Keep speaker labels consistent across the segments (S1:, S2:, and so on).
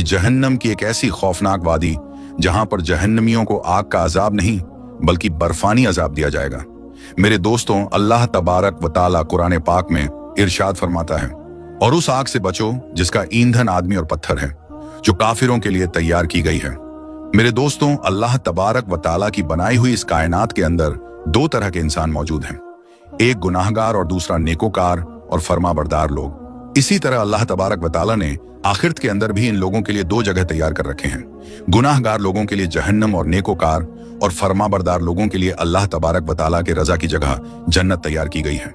S1: जहन्नम की एक ऐसी खौफनाक वादी जहां पर जहन्नमियों को आग का अजाब नहीं बल्कि बर्फानी अजाब दिया जाएगा। मेरे दोस्तों, अल्लाह तबारक व ताला कुरान पाक में इरशाद फरमाता है, और उस आग से बचो जिसका ईंधन आदमी और पत्थर है, जो काफिरों के लिए तैयार की गई है। मेरे दोस्तों, अल्लाह तबारक व ताला की बनाई हुई इस कायनात के अंदर दो तरह के इंसान मौजूद हैं, एक गुनाहगार और दूसरा नेकोकार और फरमाबरदार लोग। इसी तरह अल्लाह तबारक व ताला ने आखिरत के अंदर भी इन लोगों के लिए दो जगह तैयार कर रखे हैं। गुनाहगार लोगों के लिए जहन्नम और नेकोकार और फरमाबरदार लोगों के लिए अल्लाह तबारक व ताला के रजा की जगह जन्नत तैयार की गई है।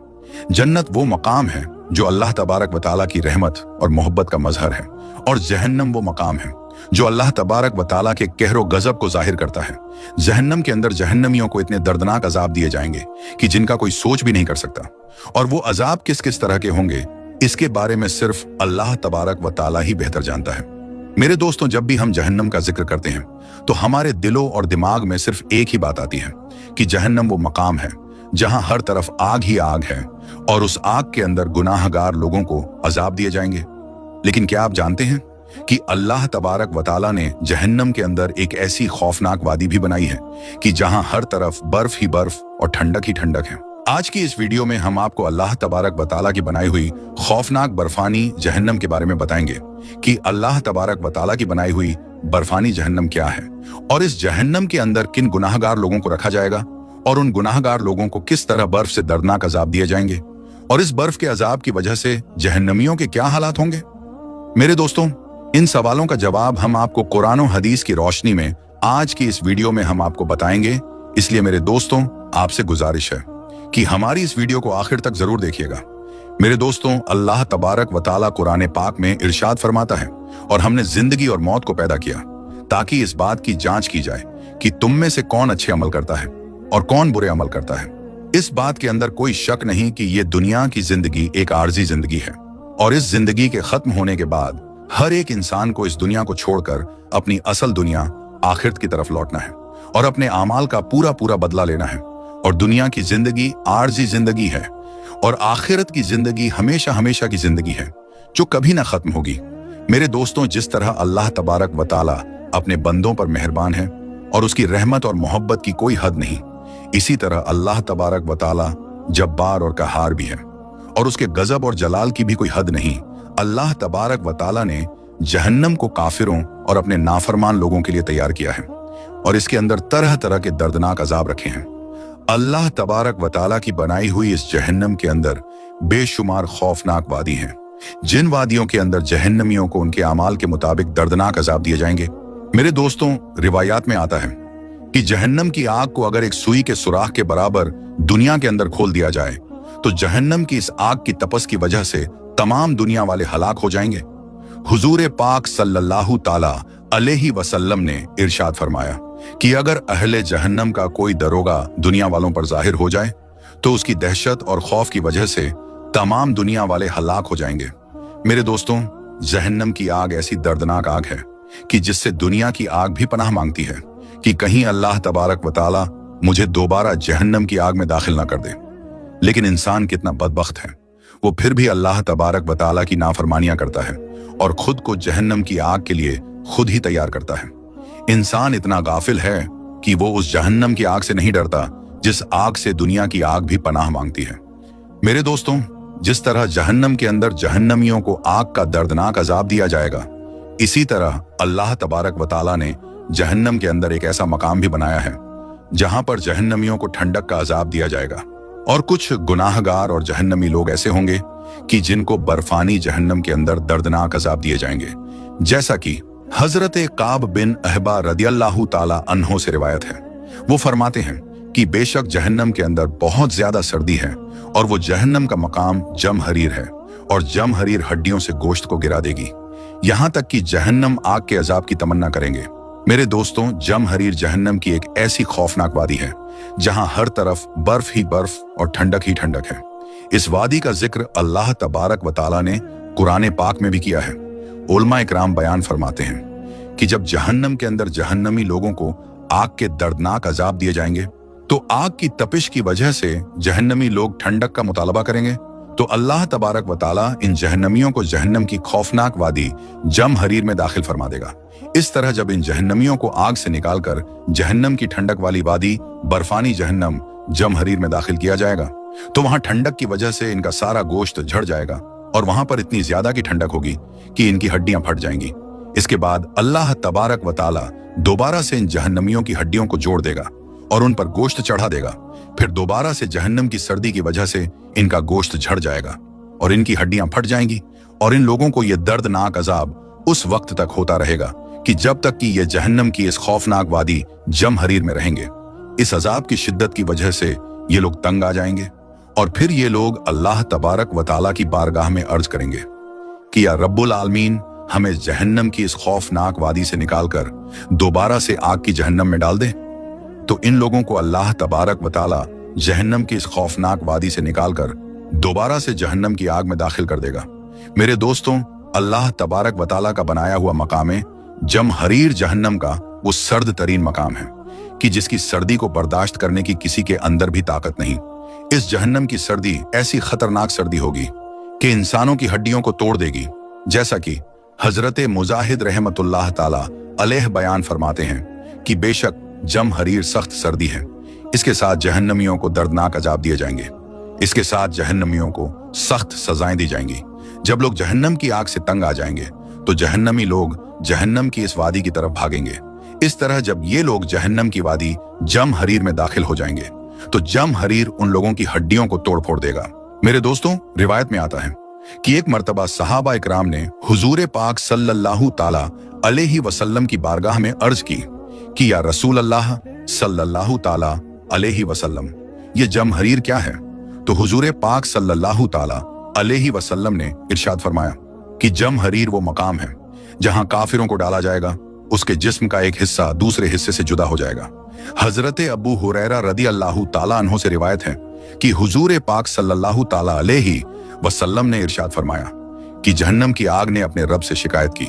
S1: जन्नत वो मकाम है जो अल्लाह तबारक व ताला की रहमत और मोहब्बत का मजहर है, और जहन्नम वो मकाम है जो अल्लाह तबारक व ताला के कहरो गजब को जाहिर करता है। जहन्नम के अंदर जहन्नमियों को इतने दर्दनाक अजाब दिए जाएंगे कि जिनका कोई सोच भी नहीं कर सकता, और वो अजाब किस किस तरह के होंगे इसके बारे में सिर्फ अल्लाह तबारक व ताला ही बेहतर जानता है। मेरे दोस्तों, जब भी हम जहन्नम का जिक्र करते हैं तो हमारे दिलों और दिमाग में सिर्फ एक ही बात आती है कि जहन्नम वो मकाम है जहां हर तरफ आग ही आग है, और उस आग के अंदर गुनाहगार लोगों को अजाब दिए जाएंगे। लेकिन क्या आप जानते हैं कि अल्लाह तबारक व ताला ने जहन्नम के अंदर एक ऐसी खौफनाक वादी भी बनाई है कि जहां हर तरफ बर्फ ही बर्फ और ठंडक ही ठंडक है। आज की इस वीडियो में हम आपको अल्लाह तबारक व ताला की बनाई हुई खौफनाक बर्फानी जहन्नम के बारे में बताएंगे कि अल्लाह तबारक व ताला की बनाई हुई बर्फानी जहन्नम क्या है, और इस जहन्नम के अंदर किन गुनाहगार लोगों को रखा जाएगा, और उन गुनाहगार लोगों को किस तरह बर्फ से दर्दनाक अजाब दिए जाएंगे, और इस बर्फ के अजाब की वजह से जहन्नमियों के क्या हालात होंगे। मेरे दोस्तों, इन सवालों का जवाब हम आपको कुरान और हदीस की रोशनी में आज की इस वीडियो में हम आपको बताएंगे। इसलिए मेरे दोस्तों, आपसे गुजारिश है कि हमारी इस वीडियो को आखिर तक जरूर देखिएगा। मेरे दोस्तों, अल्लाह तबारक व ताला कुरान पाक में इरशाद फरमाता है, और हमने जिंदगी और मौत को पैदा किया ताकि इस बात की जांच की जाए कि तुम में से कौन अच्छे अमल करता है और कौन बुरे अमल करता है। इस बात के अंदर कोई शक नहीं कि ये दुनिया की जिंदगी एक आर्जी जिंदगी है, और इस जिंदगी के खत्म होने के बाद हर एक इंसान को इस दुनिया को छोड़कर अपनी असल दुनिया आखिरत की तरफ लौटना है और अपने आमाल का पूरा पूरा बदला लेना है। और दुनिया की जिंदगी आर्जी जिंदगी है, और आखिरत की जिंदगी हमेशा हमेशा की जिंदगी है जो कभी ना खत्म होगी। मेरे दोस्तों, जिस तरह अल्लाह तबारक व ताला अपने बंदों पर मेहरबान है और उसकी रहमत और मोहब्बत की कोई हद नहीं, इसी तरह अल्लाह तबारक व ताला जब्बार और कहार भी है, और उसके गजब और जलाल की भी कोई हद नहीं। अल्लाह तबारक व ताला ने जहन्नम को काफिरों और अपने नाफरमान लोगों के लिए तैयार किया है, और इसके अंदर तरह तरह के दर्दनाक अजाब रखे हैं। अल्लाह तबारक व ताला की बनाई हुई इस जहन्नम के अंदर बेशुमार खौफनाक वादी हैं, जिन वादियों के अंदर जहन्नमियों को उनके अमाल के मुताबिक दर्दनाक अजाब दिए जाएंगे। मेरे दोस्तों, रिवायात में आता है कि जहन्नम की आग को अगर एक सुई के सुराख के बराबर दुनिया के अंदर खोल दिया जाए तो जहन्नम की इस आग की तपस की वजह से तमाम दुनिया वाले हलाक हो जाएंगे। हुजूर पाक सल्लल्लाहु ताला अलैहि वसल्लम ने इरशाद फरमाया कि अगर अहले जहन्नम का कोई दरोगा दुनिया वालों पर जाहिर हो जाए तो उसकी दहशत और खौफ की वजह से तमाम दुनिया वाले हलाक हो जाएंगे। मेरे दोस्तों, जहन्नम की आग ऐसी दर्दनाक आग है कि जिससे दुनिया की आग भी पनाह मांगती है कि कहीं अल्लाह तबारक व ताला मुझे दोबारा जहन्नम की आग में दाखिल ना कर दे। लेकिन इंसान कितना बदबख्त है, वो फिर भी अल्लाह तबारक व ताला की नाफरमानियां करता है और खुद को जहन्नम की आग के लिए खुद ही तैयार करता है। इंसान इतना गाफिल है कि वो उस जहन्नम की आग से नहीं डरता जिस आग से दुनिया की आग भी पनाह मांगती है। मेरे दोस्तों, जिस तरह जहन्नम के अंदर जहन्नमियों को आग का दर्दनाक अजाब दिया जाएगा, इसी तरह अल्लाह तबारक व ताला ने जहन्नम के अंदर एक ऐसा मकाम भी बनाया है जहां पर जहन्नमियों को ठंडक का अजाब दिया जाएगा। और कुछ गुनाहगार और जहन्नमी लोग ऐसे होंगे कि जिनको बर्फानी जहन्नम के अंदर दर्दनाक अजाब दिए जाएंगे, जैसा कि हजरत काब बिन अहबा रदियल्लाहु ताला अन्हो से रिवायत है। वो फरमाते हैं कि बेशक जहन्नम के अंदर बहुत ज्यादा सर्दी है, और वो जहन्नम का मकाम जमहरीर है, और जमहरीर हड्डियों से गोश्त को गिरा देगी, यहां तक कि जहन्नम आग के अजाब की तमन्ना करेंगे। मेरे दोस्तों, जमहरीर जहन्नम की एक ऐसी खौफनाक वादी है जहां हर तरफ बर्फ ही बर्फ और ठंडक ही ठंडक है। इस वादी का जिक्र अल्लाह तबारक व ताला ने कुरान पाक में भी किया है। उलमा इकराम बयान फरमाते हैं कि जब जहन्नम के अंदर जहन्नमी लोगों को आग के दर्दनाक अजाब दिए जाएंगे तो आग की तपिश की वजह से जहन्नमी लोग ठंडक का मुतालबा करेंगे, तो अल्लाह तबारक व ताला इन जहन्नमियों को जहन्नम की खौफनाक वादी जम हरीर में दाखिल फरमा देगा। इस तरह जब इन जहन्नमियों को आग से निकालकर जहन्नम की ठंडक वाली वादी बर्फानी जहन्नम जम हरीर में दाखिल किया जाएगा, तो वहां ठंडक की वजह से इनका सारा गोश्त झड़ जाएगा और वहां पर इतनी ज्यादा की ठंडक होगी कि इनकी हड्डियां फट जाएंगी। इसके बाद अल्लाह तबारक व ताला दोबारा से इन जहन्नमियों की हड्डियों को जोड़ देगा और उन पर गोश्त चढ़ा देगा। फिर दोबारा से जहन्नम की सर्दी की वजह से इनका गोश्त झड़ जाएगा और इनकी हड्डियां फट जाएंगी और इन लोगों को यह दर्दनाक अजाब उस वक्त तक होता रहेगा कि जब तक कि ये जहन्नम की इस खौफनाक वादी जम हरीर में रहेंगे। इस अजाब की शिद्दत की वजह से ये लोग तंग आ जाएंगे और फिर ये लोग अल्लाह तबारक व ताला की बारगाह में अर्ज करेंगे कि या रब्बुल आलमीन, हमें जहन्नम की इस खौफनाक वादी से निकालकर दोबारा से आग की जहन्नम में डाल दे। तो इन लोगों को अल्लाह तबारक व ताला जहन्नम की इस खौफनाक वादी से निकालकर दोबारा से जहन्नम की आग में दाखिल कर देगा। मेरे दोस्तों, अल्लाह तबारक व ताला का बनाया हुआ मकाम जम हरीर जहन्नम का वो सर्द तरीन मकाम है कि जिसकी सर्दी को बर्दाश्त करने की किसी के अंदर भी ताकत नहीं। इस जहन्नम की सर्दी ऐसी खतरनाक सर्दी होगी कि इंसानों की हड्डियों को तोड़ देगी, जैसा कि हजरत मुजाहिद रहमतुल्लाह ताला अलैह बयान फरमाते हैं कि बेशक जम हरीर सख्त सर्दी है, इसके साथ जहन्नमियों को दर्दनाक अजाब दिए जाएंगे, इसके साथ जहन्नमियों को सख्त सजाएं दी जाएंगी। जब लोग जहन्नम की आग से तंग आ जाएंगे तो जहन्नमी लोग जहन्नम की इस वादी की तरफ भागेंगे। इस तरह जब ये लोग जहन्नम की वादी जम हरीर में दाखिल हो जाएंगे तो जम हरीर उन लोगों की हड्डियों को तोड़ फोड़ देगा। मेरे दोस्तों, रिवायत में आता है कि एक मर्तबा सहाबा इकराम ने हुजूर पाक सल्लल्लाहु ताला अलैहि वसल्लम की बारगाह में अर्ज की कि या रसूल अल्लाह सल्लल्लाहु ताला अलैहि वसल्लम, ये जम हरीर क्या है? तो हुजूर पाक सल्लल्लाहु ताला अलैहि वसल्लम ने इरशाद फरमाया कि जम हरीर वो मकाम है जहां काफिरों को डाला जाएगा, उसके जिस्म का एक हिस्सा दूसरे हिस्से से जुदा हो जाएगा। हजरत अबू हुरैरा रदी अल्लाहु ताला अन्हु से रिवायत है कि हुजूर पाक सल्लल्लाहु ताला अलैहि वसल्लम ने इरशाद फरमाया कि जहन्नम की आग ने अपने रब से शिकायत की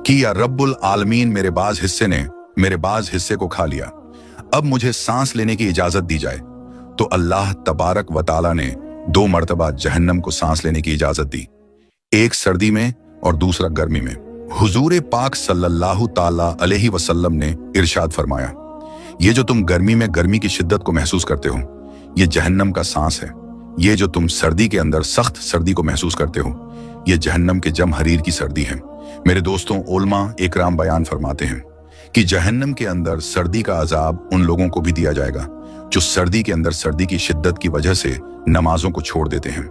S1: कि या रब्बुल आलमीन, मेरे बाज हिस्से ने मेरे बाज हिस्से को खा लिया, अब मुझे सांस लेने की इजाजत दी जाए। तो अल्लाह तबारक व ताला ने 2 मर्तबा जहन्नम को सांस लेने की इजाजत दी, एक सर्दी में और दूसरा गर्मी में। हुजूर पाक सल्लल्लाहु ताला अलैहि वसल्लम ने इरशाद फरमाया, ये जो तुम गर्मी में गर्मी की शिद्दत को महसूस करते हो, ये जहन्नम का सांस है। ये जो तुम सर्दी के अंदर सख्त सर्दी को महसूस करते हो, ये जहन्नम के जम हरीर की सर्दी है। मेरे दोस्तों, उलमा इकराम बयान फरमाते हैं कि जहन्नम के अंदर सर्दी का अजाब उन लोगों को भी दिया जाएगा जो सर्दी के अंदर सर्दी की शिद्दत की वजह से नमाजों को छोड़ देते हैं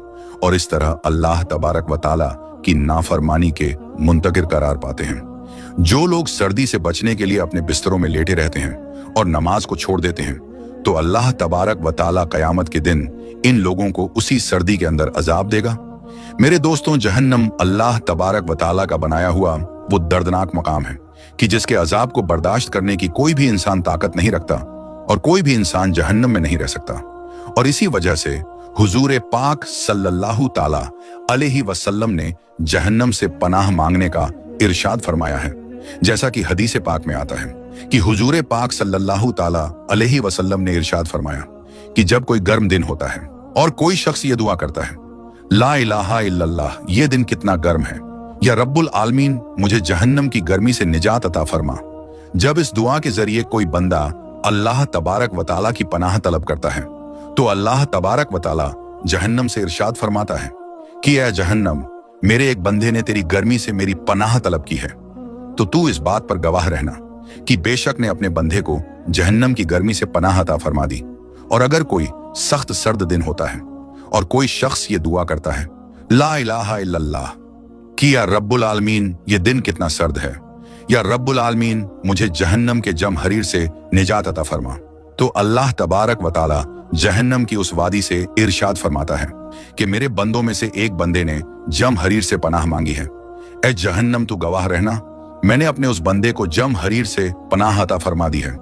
S1: और इस तरह अल्लाह तबारक व ताला की नाफरमानी के मुंतकिर करार पाते हैं। जो लोग सर्दी से बचने के लिए अपने बिस्तरों में लेटे रहते हैं और नमाज को छोड़ देते हैं, तो अल्लाह तबारक व ताला कयामत के दिन इन लोगों को उसी सर्दी के अंदर अजाब देगा। मेरे दोस्तों, जहन्नम अल्लाह तबारक व ताला का बनाया हुआ वो दर्दनाक मकाम है कि जिसके अजाब को बर्दाश्त करने की कोई भी इंसान ताकत नहीं रखता और कोई भी इंसान जहन्नम में नहीं रह सकता। और इसी वजह से हुजूर पाक सल्लल्लाहु ताला अलैहि वसल्लम ने जहन्नम से पनाह मांगने का इरशाद फरमाया है, जैसा कि हदीस पाक में आता है कि हुजूर पाक सल्लल्लाहु ताला अलैहि वसल्लम ने इरशाद फरमाया कि जब कोई गर्म दिन होता है और कोई शख्स ये दुआ करता है, ला इलाहा इल्लल्लाह, ये दिन कितना गर्म है, या रब्बुल आलमीन, मुझे जहन्नम की गर्मी से निजात अता फरमा। जब इस दुआ के जरिए कोई बंदा अल्लाह तबारक व ताला की पनाह तलब करता है, तो अल्लाह तबारक व ताला जहन्नम से इरशाद फरमाता है कि ऐ जहन्नम, मेरे एक बंदे ने तेरी गर्मी से मेरी पनाह तलब की है, तो तू इस बात पर गवाह रहना कि बेशक ने अपने बंदे को जहन्नम की गर्मी से पनाह अता फरमा दी। और अगर कोई सख्त सर्द दिन होता है और कोई शख्स ये दुआ करता है, ला इलाहा इल्लल्लाह, कि या रब्बुल आलमीन, ये दिन कितना सर्द है, या रब्बुल आलमीन, मुझे जहन्नम के जम हरीर से निजात अता फरमा, तो अल्लाह तबारक व ताला जहन्नम की उस वादी से इरशाद फरमाता है कि मेरे बंदों में से एक बंदे ने जम हरीर से पनाह मांगी है। ए जहन्नम, तू गवाह रहना, मैंने अपने उस बंदे को जम हरीर से पनाह अता फरमा दी है।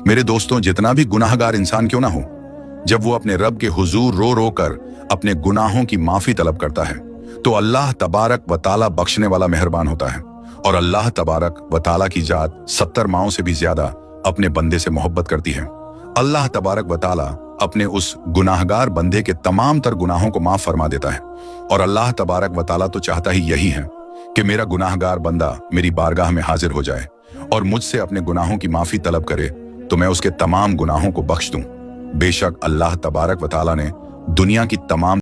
S1: मेरे दोस्तों, जितना भी गुनाहगार इंसान क्यों ना हो, जब वो अपने रब के हुजूर रो रो कर अपने गुनाहों की माफी तलब करता है, तो अल्लाह तबारक व ताला बख्शने वाला मेहरबान होता है और अल्लाह तबारक व ताला की जात 70 माओं से भी ज्यादा अपने बंदे से मोहब्बत करती है। अल्लाह तबारक व ताला अपने उस गुनाहगार बंदे के तमाम तर गुनाहों को माफ फरमा देता है। और अल्लाह तबारक व ताला तो चाहता ही यही है कि मेरा गुनाहगार बंदा मेरी बारगाह में हाजिर हो जाए और मुझसे अपने गुनाहों की माफी तलब करे तो मैं उसके तमाम गुनाहों को बख्श दूं। बेशक अल्लाह तबारक व ताला ने दुनिया की तमाम